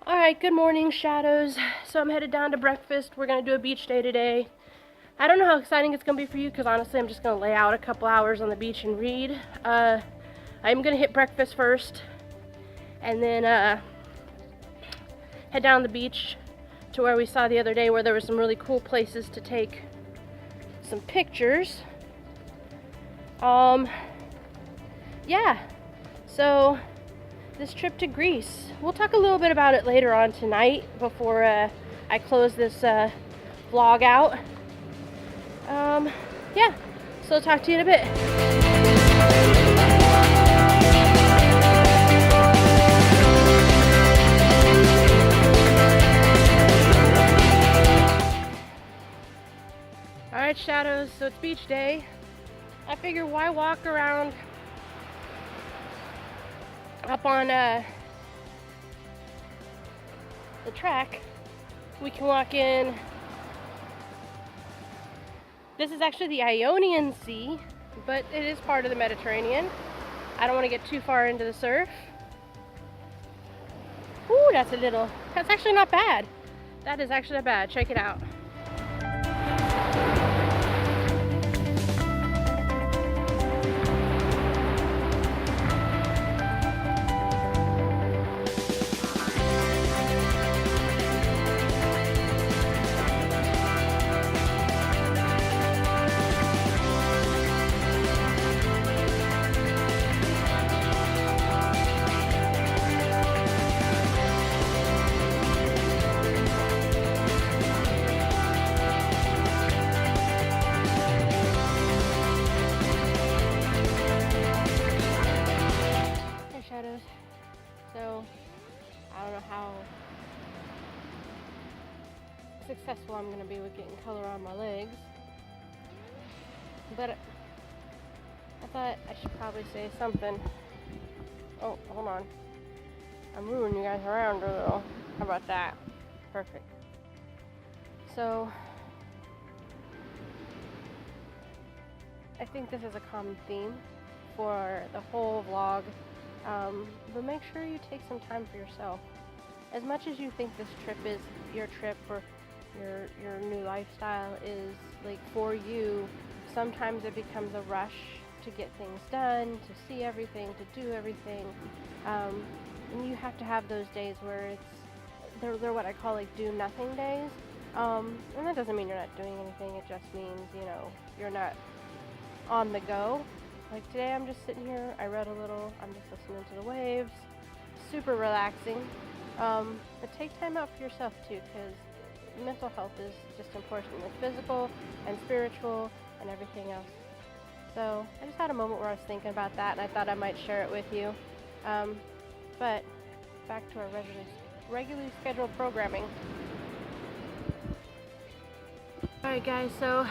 Alright, good morning, shadows. So I'm headed down to breakfast. We're going to do a beach day today. I don't know how exciting it's going to be for you because honestly I'm just going to lay out a couple hours on the beach and read. I'm going to hit breakfast first and then head down the beach to where we saw the other day where there were some really cool places to take some pictures. Yeah, so this trip to Greece. We'll talk a little bit about it later on tonight before I close this vlog out. Yeah, so I'll talk to you in a bit. Alright, shadows, so it's beach day. I figure why walk around up on the track. We can walk in. This is actually the Ionian Sea, but it is part of the Mediterranean. I don't want to get too far into the surf. Ooh, that's actually not bad. That is actually not bad. Check it out. So, I don't know how successful I'm going to be with getting color on my legs, but I thought I should probably say something. Oh, hold on. I'm moving you guys around a little. How about that? Perfect. So, I think this is a common theme for the whole vlog. But make sure you take some time for yourself. As much as you think this trip is your trip or your new lifestyle is like for you, sometimes it becomes a rush to get things done, to see everything, to do everything. And you have to have those days where they're what I call like do nothing days. And that doesn't mean you're not doing anything, it just means, you know, you're not on the go. Like today I'm just sitting here, I read a little, I'm just listening to the waves, super relaxing. But take time out for yourself too, because mental health is just important, like physical and spiritual and everything else. So I just had a moment where I was thinking about that and I thought I might share it with you. But back to our regularly scheduled programming. Alright guys, so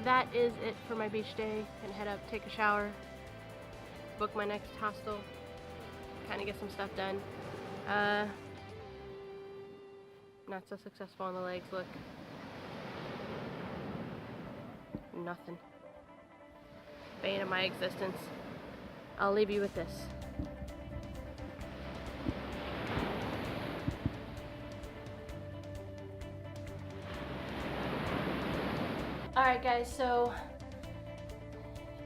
that is it for my beach day. Gonna head up, take a shower, book my next hostel, kind of get some stuff done. Not so successful on the legs, look. Nothing. Bane of my existence. I'll leave you with this. Alright guys, so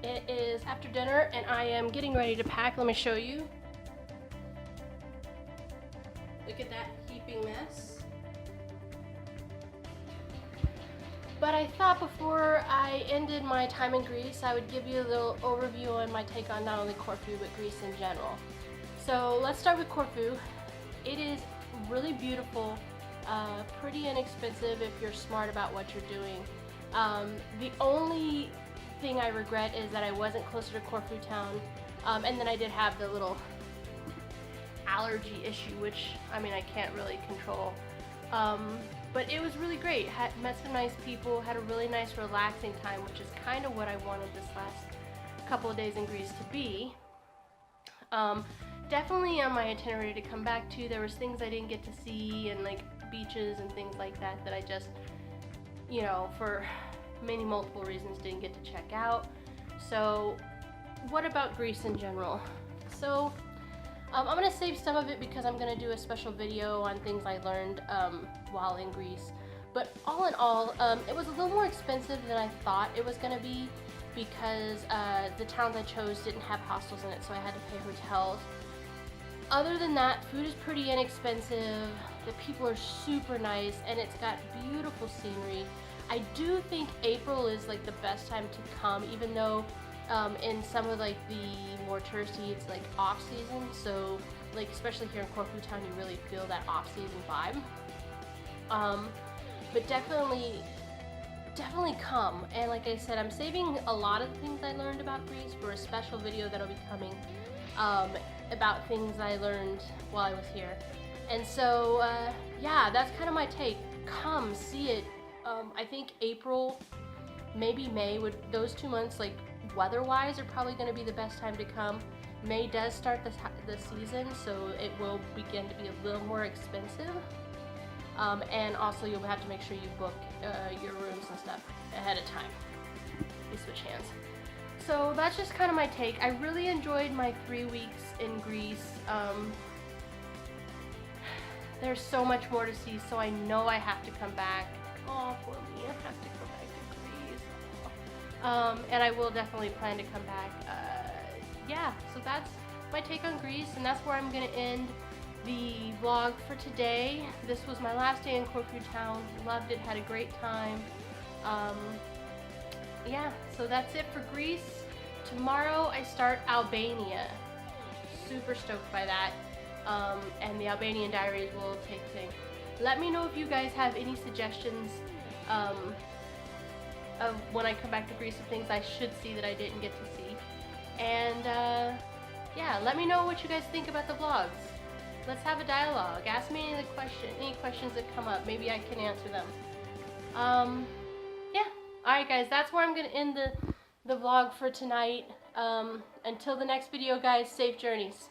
it is after dinner and I am getting ready to pack. Let me show you. Look at that heaping mess. But I thought before I ended my time in Greece, I would give you a little overview on my take on not only Corfu, but Greece in general. So let's start with Corfu. It is really beautiful, pretty inexpensive if you're smart about what you're doing. The only thing I regret is that I wasn't closer to Corfu town, and then I did have the little allergy issue, which I mean I can't really control. But it was really great. Met some nice people, had a really nice relaxing time, which is kind of what I wanted this last couple of days in Greece to be. Definitely on my itinerary to come back to, there was things I didn't get to see and like beaches and things like that that I just, you know, for multiple reasons didn't get to check out. So what about Greece in general? So I'm gonna save some of it because I'm gonna do a special video on things I learned while in Greece. But all in all, it was a little more expensive than I thought it was gonna be because the towns I chose didn't have hostels in it, so I had to pay hotels. Other than that, food is pretty inexpensive, the people are super nice, and it's got beautiful scenery. I do think April is like the best time to come, even though in some of like the more touristy, it's like off season. So like especially here in Corfu town, you really feel that off season vibe. But definitely come. And like I said, I'm saving a lot of the things I learned about Greece for a special video that'll be coming about things I learned while I was here. And so yeah, that's kind of my take. Come see it. I think April, maybe May, would those 2 months, like weather-wise, are probably going to be the best time to come. May does start the season, so it will begin to be a little more expensive. And also you'll have to make sure you book your rooms and stuff ahead of time. We switch hands. So that's just kind of my take. I really enjoyed my 3 weeks in Greece. There's so much more to see, so I know I have to come back. Oh, poor me, I have to go back to Greece. And I will definitely plan to come back. Yeah, so that's my take on Greece, and that's where I'm gonna end the vlog for today. This was my last day in Corfu town. Loved it, had a great time. Yeah, so that's it for Greece. Tomorrow I start Albania. Super stoked by that. And the Albanian Diaries will take thing. Let me know if you guys have any suggestions of when I come back to Greece of things I should see that I didn't get to see. And yeah, let me know what you guys think about the vlogs. Let's have a dialogue. Ask me any questions that come up. Maybe I can answer them. Yeah. Alright guys, that's where I'm going to end the vlog for tonight. Until the next video guys, safe journeys.